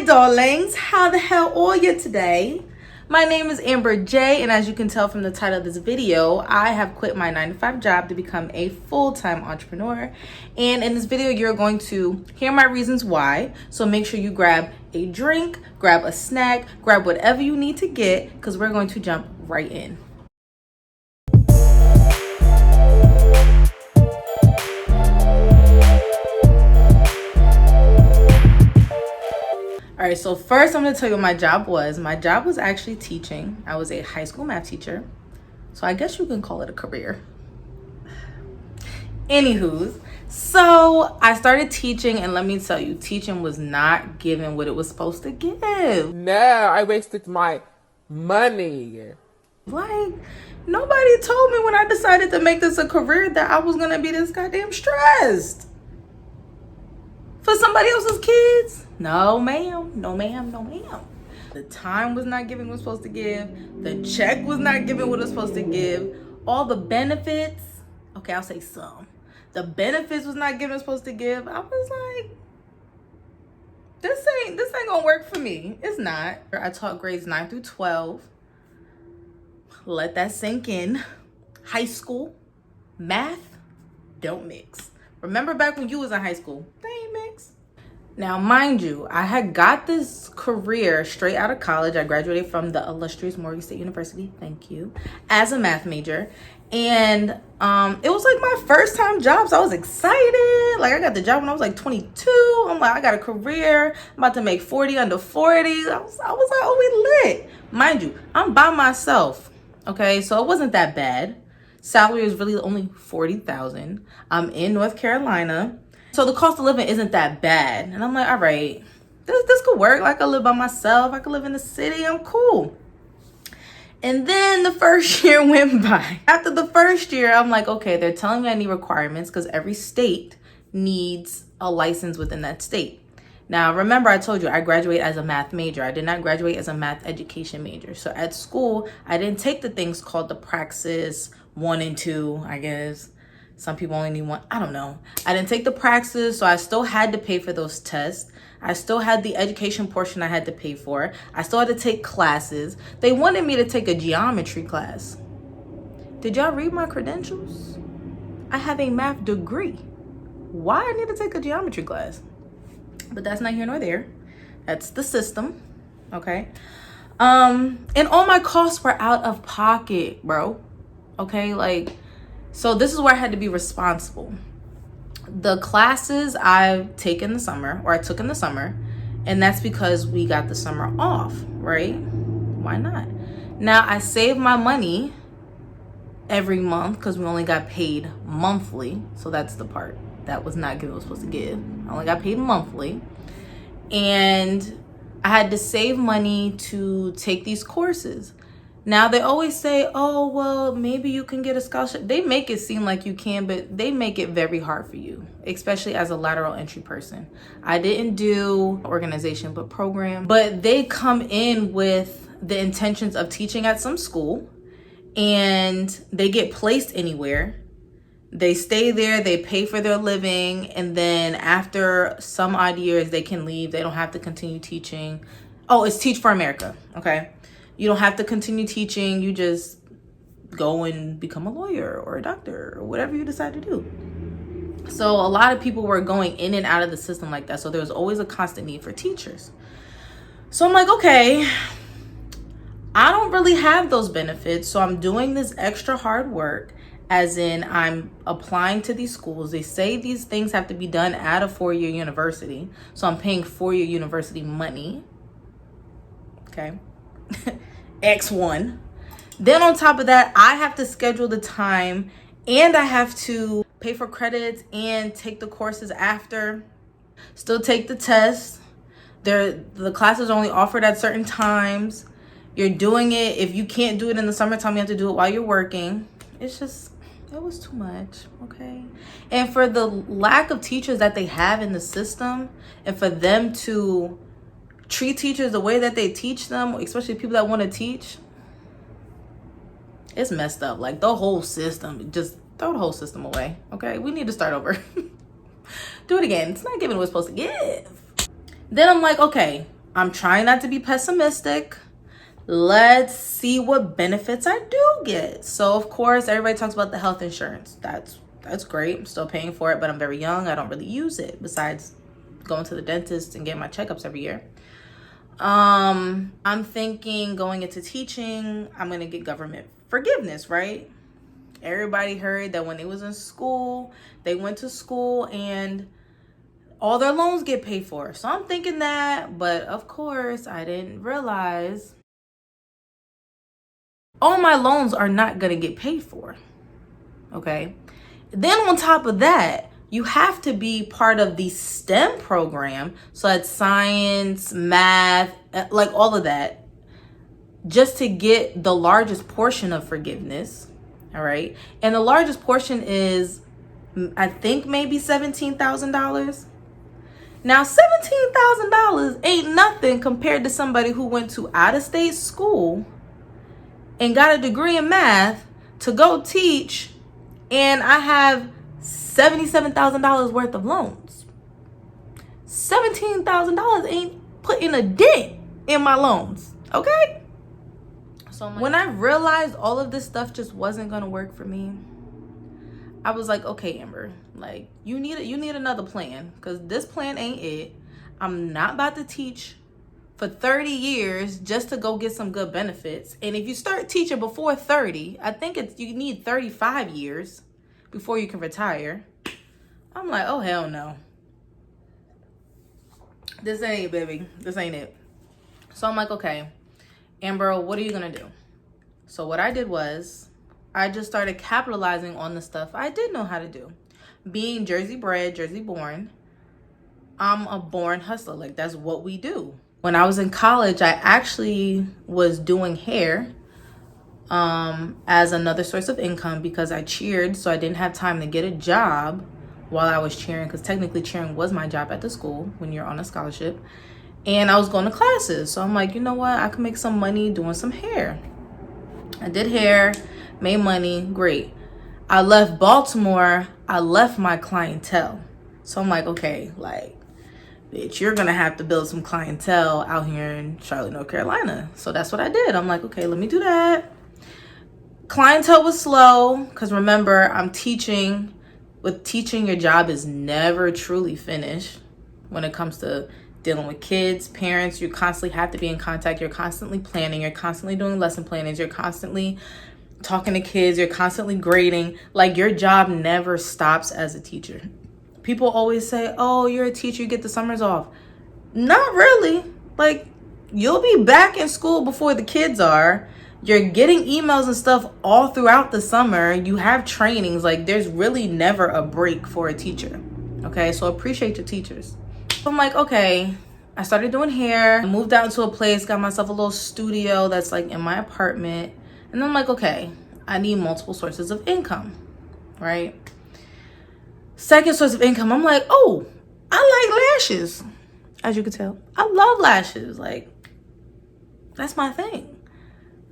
darlings, how the hell are you today? My name is Amber J, and as you can tell from the title of this video, I have quit my 9-to-5 job to become a full-time entrepreneur. And in this video, you're going to hear my reasons why. So make sure you grab a drink, grab a snack, grab whatever you need to get, because we're going to jump right in. All right, so first I'm gonna tell you what my job was. My job was actually teaching. I was a high school math teacher. So I guess you can call it a career. Anywho's, so I started teaching, and let me tell you, teaching was not giving what it was supposed to give. No, I wasted my money. Like, nobody told me when I decided to make this a career that I was gonna be this goddamn stressed. For somebody else's kids? No, ma'am. No, ma'am. No, ma'am. The time was not giving what it was supposed to give. The check was not giving what it was supposed to give. All the benefits, okay, I'll say some. The benefits was not giving what it was supposed to give. I was like, this ain't gonna work for me. It's not. I taught grades 9 through 12. Let that sink in. High school, math, don't mix. Remember back when you was in high school? They ain't mix. Now, mind you, I had got this career straight out of college. I graduated from the illustrious Morgan State University, thank you, as a math major. And it was like my first time job, so I was excited. Like, I got the job when I was like 22. I'm like, I got a career. I'm about to make 40 under 40. I was like, oh, we lit. Mind you, I'm by myself, okay? So it wasn't that bad. Salary is really only $40,000. I'm in North Carolina. So the cost of living isn't that bad. And I'm like, all right, this could work. Like, I live by myself. I could live in the city. I'm cool. And then the first year went by. After the first year, I'm like, okay, they're telling me I need requirements because every state needs a license within that state. Now, remember, I told you I graduated as a math major. I did not graduate as a math education major. So at school, I didn't take the things called the Praxis 1 and 2, I guess. Some people only need one. I don't know. I didn't take the Praxis, so I still had to pay for those tests. I still had the education portion I had to pay for. I still had to take classes. They wanted me to take a geometry class. Did y'all read my credentials? I have a math degree. Why I need to take a geometry class? But that's not here nor there. That's the system, okay? And all my costs were out of pocket, bro. Okay, like, so this is where I had to be responsible. The classes I've taken the summer, or I took in the summer, and that's because we got the summer off, right? Why not? Now, I save my money every month because we only got paid monthly. So that's the part that was not given what I was supposed to give. I only got paid monthly. And I had to save money to take these courses. Now, they always say, oh, well, maybe you can get a scholarship. They make it seem like you can, but they make it very hard for you, especially as a lateral entry person. I didn't do organization, but program. But they come in with the intentions of teaching at some school, and they get placed anywhere. They stay there, they pay for their living, and then after some odd years, they can leave. They don't have to continue teaching. Oh, it's Teach for America, okay? You don't have to continue teaching. You just go and become a lawyer or a doctor or whatever you decide to do. So a lot of people were going in and out of the system like that. So there was always a constant need for teachers. So I'm like, okay, I don't really have those benefits. So I'm doing this extra hard work, as in I'm applying to these schools. They say these things have to be done at a 4-year university. So I'm paying 4-year university money. Okay. X1. Then on top of that, I have to schedule the time, and I have to pay for credits and take the courses after. Still take the tests. The classes are only offered at certain times. You're doing it. If you can't do it in the summertime, you have to do it while you're working. It's just, it was too much, okay? And for the lack of teachers that they have in the system, and for them to treat teachers the way that they teach them, especially people that want to teach, it's messed up. Like, the whole system, just throw the whole system away, okay? We need to start over. Do it again. It's not giving what it's supposed to give. Then I'm like, okay, I'm trying not to be pessimistic. Let's see what benefits I do get. So of course, everybody talks about the health insurance. That's great. I'm still paying for it, but I'm very young. I don't really use it besides going to the dentist and getting my checkups every year. I'm thinking going into teaching, I'm going to get government forgiveness, right? Everybody heard that when they was in school, they went to school and all their loans get paid for. So I'm thinking that, but of course I didn't realize all my loans are not going to get paid for. Okay. Then on top of that, you have to be part of the STEM program. So that's science, math, like all of that, just to get the largest portion of forgiveness. All right. And the largest portion is, I think, maybe $17,000. Now, $17,000 ain't nothing compared to somebody who went to out-of-state school and got a degree in math to go teach, and I have $77,000 worth of loans. $17,000 ain't putting a dent in my loans, okay? So when I realized all of this stuff just wasn't gonna work for me, I was like, okay, Amber, like you need another plan, because this plan ain't it. I'm not about to teach for 30 years just to go get some good benefits. And if you start teaching before 30, I think you need 35 years before you can retire. I'm like, oh hell no. This ain't it, baby. This ain't it. So I'm like, okay, Amber, what are you gonna do? So what I did was I just started capitalizing on the stuff I did know how to do. Being Jersey bred, Jersey born, I'm a born hustler. Like, that's what we do. When I was in college, I actually was doing hair as another source of income because I cheered, so I didn't have time to get a job while I was cheering, because technically cheering was my job at the school when you're on a scholarship. And I was going to classes. So I'm like, you know what? I can make some money doing some hair. I did hair, made money, great. I left Baltimore, I left my clientele. So I'm like, okay, like, bitch, you're gonna have to build some clientele out here in Charlotte, North Carolina. So that's what I did. I'm like, okay, let me do that. Clientele was slow, because remember, I'm teaching. With teaching, your job is never truly finished when it comes to dealing with kids, parents. You constantly have to be in contact. You're constantly planning. You're constantly doing lesson plannings. You're constantly talking to kids. You're constantly grading. Like, your job never stops as a teacher. People always say, oh, you're a teacher, you get the summers off. Not really. Like, you'll be back in school before the kids are. You're getting emails and stuff all throughout the summer. You have trainings. Like, there's really never a break for a teacher. Okay, so appreciate your teachers. So I'm like, okay, I started doing hair. I moved out into a place, got myself a little studio that's like in my apartment. And then I'm like, okay, I need multiple sources of income, right? Second source of income, I'm like, oh, I like lashes. As you can tell, I love lashes. Like, that's my thing.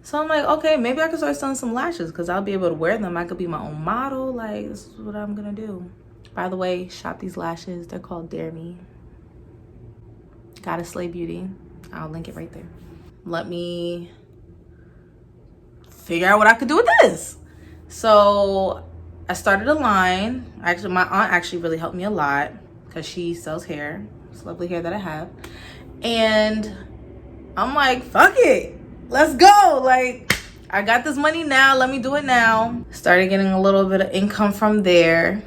So I'm like, okay, maybe I could start selling some lashes because I'll be able to wear them. I could be my own model. Like, this is what I'm going to do. By the way, shop these lashes. They're called Dare Me. Gotta Slay Beauty. I'll link it right there. Let me figure out what I could do with this. So I started a line. Actually, my aunt actually really helped me a lot because she sells hair. It's lovely hair that I have. And I'm like, fuck it. Let's go. Like, I got this money now. Let me do it now. Started getting a little bit of income from there.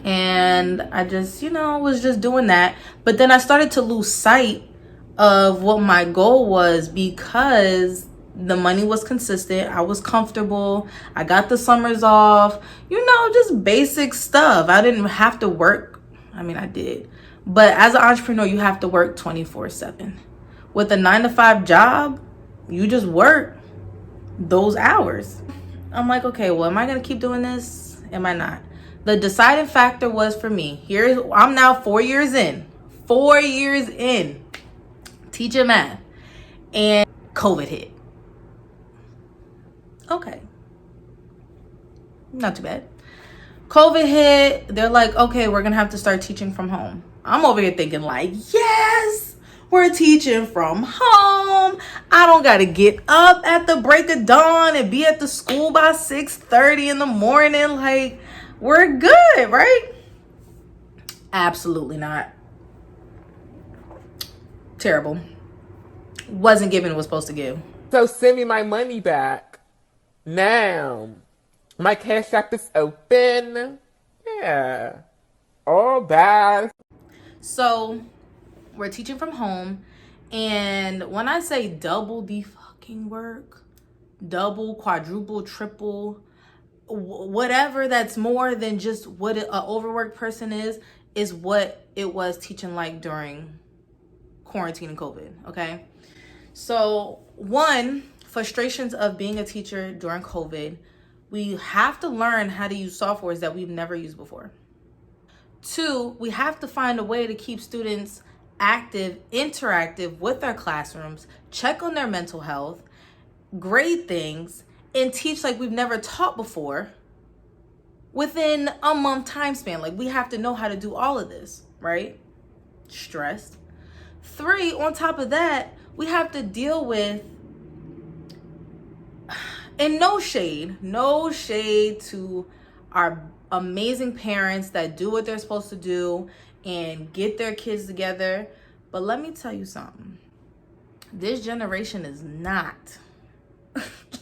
And I just, was just doing that. But then I started to lose sight of what my goal was because the money was consistent. I was comfortable. I got the summers off. Just basic stuff. I didn't have to work. I mean, I did. But as an entrepreneur, you have to work 24/7. With a 9-to-5 job, you just work those hours. I'm like, okay, well, am I going to keep doing this? Am I not? The deciding factor was for me. I'm now 4 years in. 4 years in teaching math. And COVID hit. Okay. Not too bad. COVID hit. They're like, okay, we're going to have to start teaching from home. I'm over here thinking like, yes, We're teaching from home. I don't got to get up at the break of dawn and be at the school by 6:30 in the morning. Like, we're good, right? Absolutely not. Terrible. Wasn't giving what was supposed to give. So send me my money back. Now. My Cash App is open. Yeah. All bad. So, we're teaching from home. And when I say double the fucking work, double, quadruple, triple, whatever that's more than just what an overworked person is what it was teaching like during quarantine and COVID, okay? So, one, frustrations of being a teacher during COVID, we have to learn how to use softwares that we've never used before. Two, we have to find a way to keep students active, interactive with their classrooms, check on their mental health, grade things, and teach like we've never taught before within a month time span. Like, we have to know how to do all of this, right? Stressed. Three, on top of that, we have to deal with, and no shade to our amazing parents that do what they're supposed to do and get their kids together. But let me tell you something. This generation is not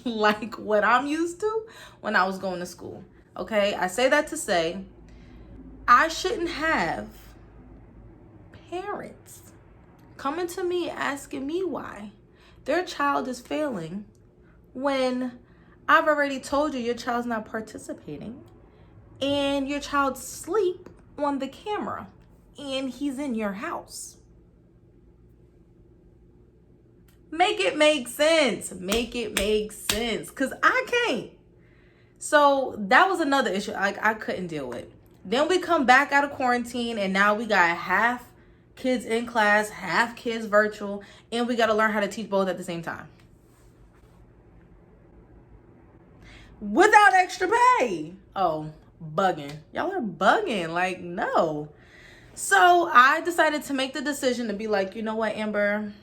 like what I'm used to when I was going to school. Okay? I say that to say I shouldn't have parents coming to me asking me why their child is failing when I've already told you your child's not participating and your child's asleep on the camera and he's in your house. Make it make sense. Make it make sense. Because I can't. So that was another issue I couldn't deal with. Then we come back out of quarantine and now we got half kids in class, half kids virtual, and we got to learn how to teach both at the same time. Without extra pay. Oh, bugging. Y'all are bugging. Like, no. So I decided to make the decision to be like, you know what, Amber?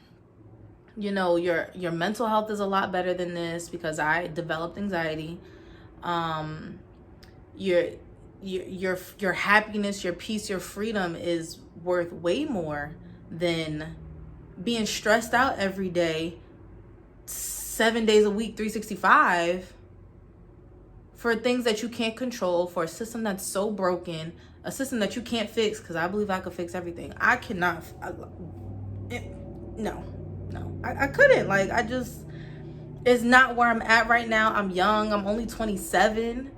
You know, your mental health is a lot better than this because I developed anxiety. Your happiness, your peace, your freedom is worth way more than being stressed out every day, 7 days a week, 365 for things that you can't control, for a system that's so broken, a system that you can't fix, because I believe I could fix everything. I cannot. No, I couldn't. Like, it's not where I'm at right now. I'm young. I'm only 27.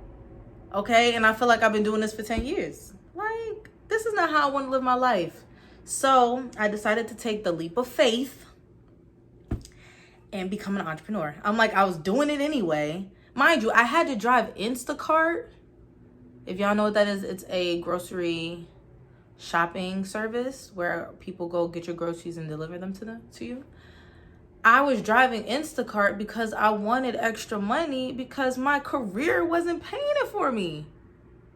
Okay? And I feel like I've been doing this for 10 years. Like, this is not how I want to live my life. So I decided to take the leap of faith and become an entrepreneur. I'm like, I was doing it anyway. Mind you, I had to drive Instacart. If y'all know what that is, it's a grocery shopping service where people go get your groceries and deliver them to you. I was driving Instacart because I wanted extra money because my career wasn't paying it for me.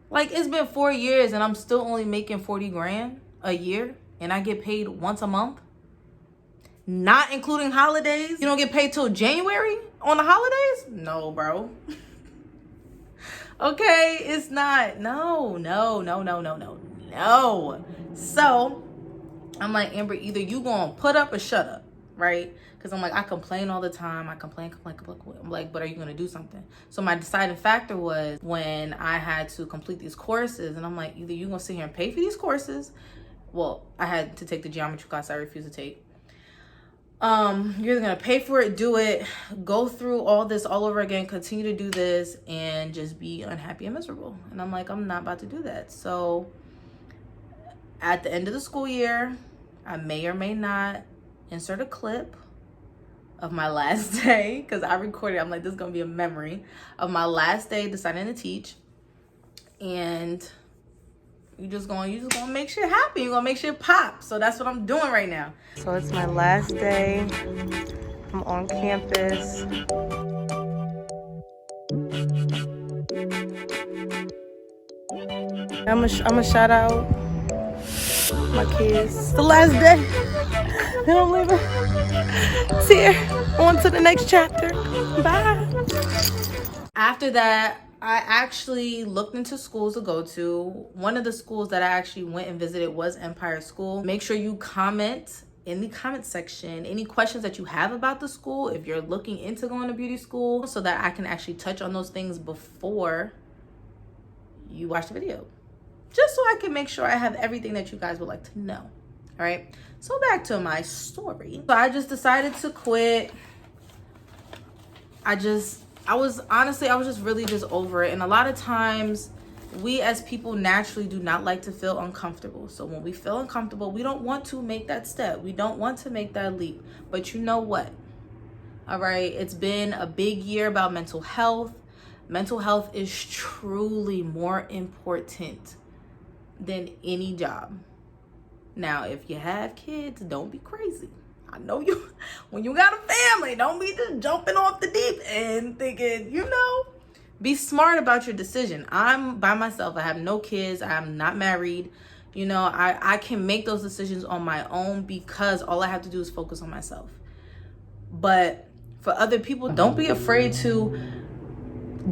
Like, it's been 4 years and I'm still only making 40 grand a year and I get paid once a month. Not including holidays. You don't get paid till January on the holidays? No, bro. Okay, it's not. No. So I'm like, Amber, either you gonna put up or shut up, right? Because I'm like, I complain all the time. I complain. I'm like, but are you gonna do something? So my deciding factor was when I had to complete these courses, and I'm like, either you gonna sit here and pay for these courses. Well, I had to take the geometry class I refused to take. You're gonna pay for it, do it, go through all this all over again, continue to do this, and just be unhappy and miserable. And I'm like, I'm not about to do that. So at the end of the school year, I may or may not insert a clip of my last day, because I recorded. I'm like, this is gonna be a memory of my last day deciding to teach. And you just gonna make shit happen. You're gonna make shit pop. So that's what I'm doing right now. So it's my last day. I'm on campus. I'm a shout out My kids. It's the last day. Then I'm leaving. See you. On to the next chapter. Bye. After that, I actually looked into schools to go to. One of the schools that I actually went and visited was Empire School. Make sure you comment in the comment section any questions that you have about the school, if you're looking into going to beauty school, so that I can actually touch on those things before you watch the video, just so I can make sure I have everything that you guys would like to know. All right, so back to my story. So I just decided to quit. I was just really just over it. And a lot of times we as people naturally do not like to feel uncomfortable. So when we feel uncomfortable, we don't want to make that step. We don't want to make that leap. But you know what? All right, it's been a big year about mental health. Mental health is truly more important than any job. Now, if you have kids, don't be crazy. I know you, when you got a family, don't be just jumping off the deep end thinking, be smart about your decision. I'm by myself. I have no kids. I'm not married. I can make those decisions on my own because all I have to do is focus on myself. But for other people, don't be afraid to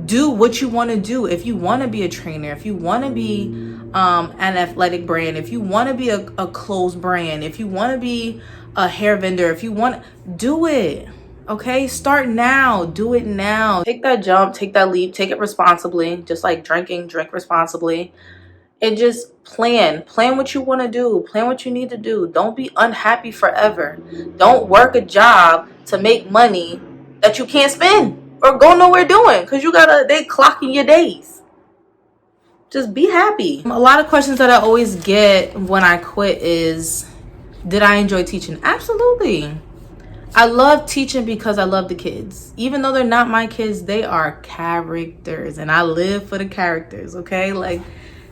do what you want to do. If you want to be a trainer, if you want to be an athletic brand, if you want to be a clothes brand, if you want to be a hair vendor, if you want, do it. Okay, start now. Do it now. Take that jump, take that leap, take it responsibly. Just like drinking, drink responsibly. And just plan what you want to do, plan what you need to do. Don't be unhappy forever. Don't work a job to make money that you can't spend or go nowhere doing, because they clocking your days. Just be happy. A lot of questions that I always get when I quit is, did I enjoy teaching? Absolutely. I love teaching because I love the kids. Even though they're not my kids, they are characters, and I live for the characters, okay? Like,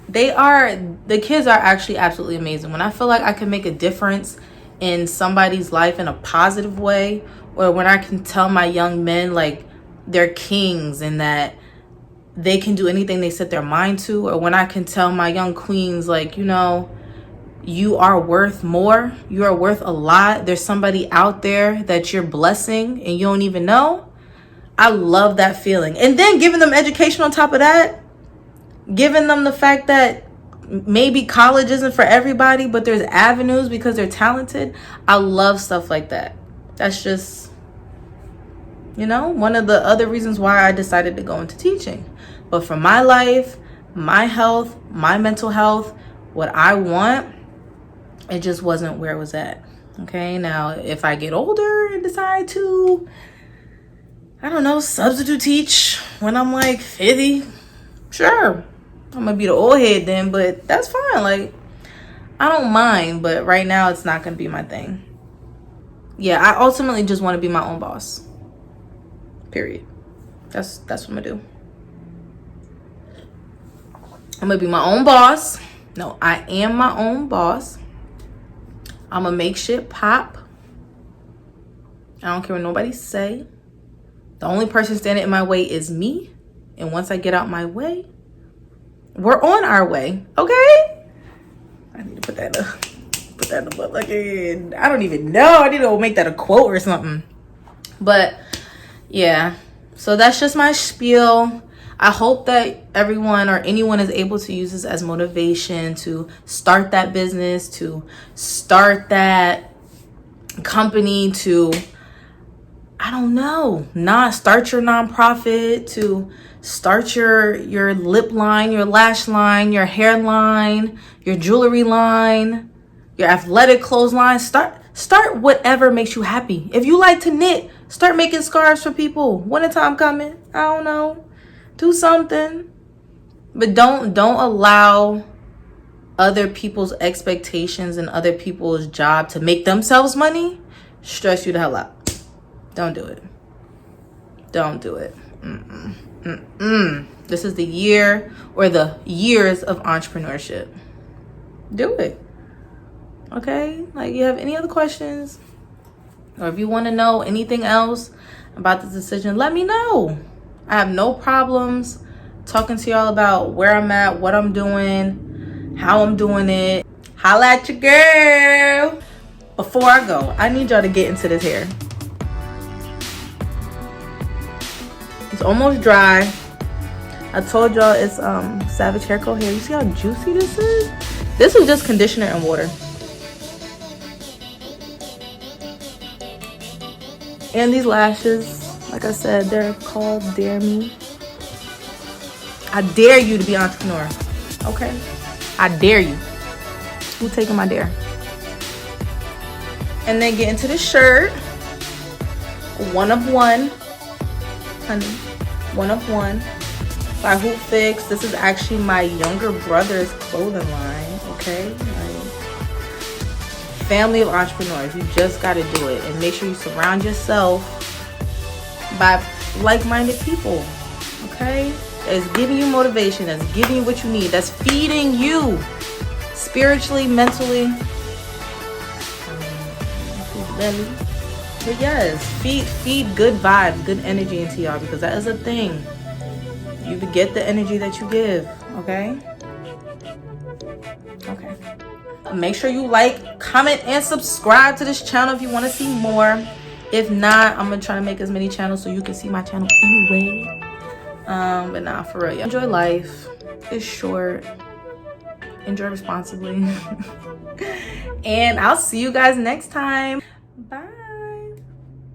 the kids are actually absolutely amazing. When I feel like I can make a difference in somebody's life in a positive way, or when I can tell my young men, like, they're kings and that they can do anything they set their mind to, or when I can tell my young queens, like, you are worth more. You are worth a lot. There's somebody out there that you're blessing and you don't even know. I love that feeling. And then giving them education on top of that, giving them the fact that maybe college isn't for everybody, but there's avenues because they're talented. I love stuff like that. That's just, one of the other reasons why I decided to go into teaching. But for my life, my health, my mental health, what I want, it just wasn't where it was at. Okay, now if I get older and decide to, substitute teach when I'm like 50, sure, I'm gonna be the old head then, but that's fine. Like, I don't mind, but right now it's not gonna be my thing. Yeah, I ultimately just want to be my own boss. Period. That's what I'm gonna do. I'm gonna be my own boss. No, I am my own boss. I'm gonna make shit pop. I don't care what nobody say. The only person standing in my way is me. And once I get out my way, we're on our way. Okay? I need to put that in the book again. I don't even know. I need to make that a quote or something. But yeah. So that's just my spiel. I hope that everyone or anyone is able to use this as motivation to start that business, to start that company, to, not start your nonprofit, to start your lip line, your lash line, your hairline, your jewelry line, your athletic clothes line. Start whatever makes you happy. If you like to knit, start making scarves for people. Wintertime coming. I don't know. Do something. But don't allow other people's expectations and other people's job to make themselves money stress you the hell out. Don't do it. Don't do it. This is the year or the years of entrepreneurship. Do it. Okay? Like, you have any other questions? Or if you want to know anything else about this decision, let me know. I have no problems talking to y'all about where I'm at, what I'm doing, how I'm doing it, Holla at your girl. Before I go, I need y'all to get into this hair. It's almost dry. I told y'all it's Savage Hair Co hair. You see how juicy this is? This is just conditioner and water. And these lashes, like I said, they're called Dare Me. I dare you to be an entrepreneur. Okay? I dare you. Who taking my dare? And then get into the shirt. One of one. Honey. One of one. By Hoopphix. This is actually my younger brother's clothing line. Okay? Family of entrepreneurs. You just got to do it. And make sure you surround yourself by like-minded people. Okay? That's giving you motivation. That's giving you what you need. That's feeding you spiritually, mentally. But yes, feed good vibes, good energy into y'all, because that is a thing. You get the energy that you give. Okay? Okay. Make sure you like, comment, and subscribe to this channel if you want to see more. If not, I'm gonna try to make as many channels so you can see my channel anyway. But nah, for real, enjoy life. It's short. Enjoy responsibly. And I'll see you guys next time.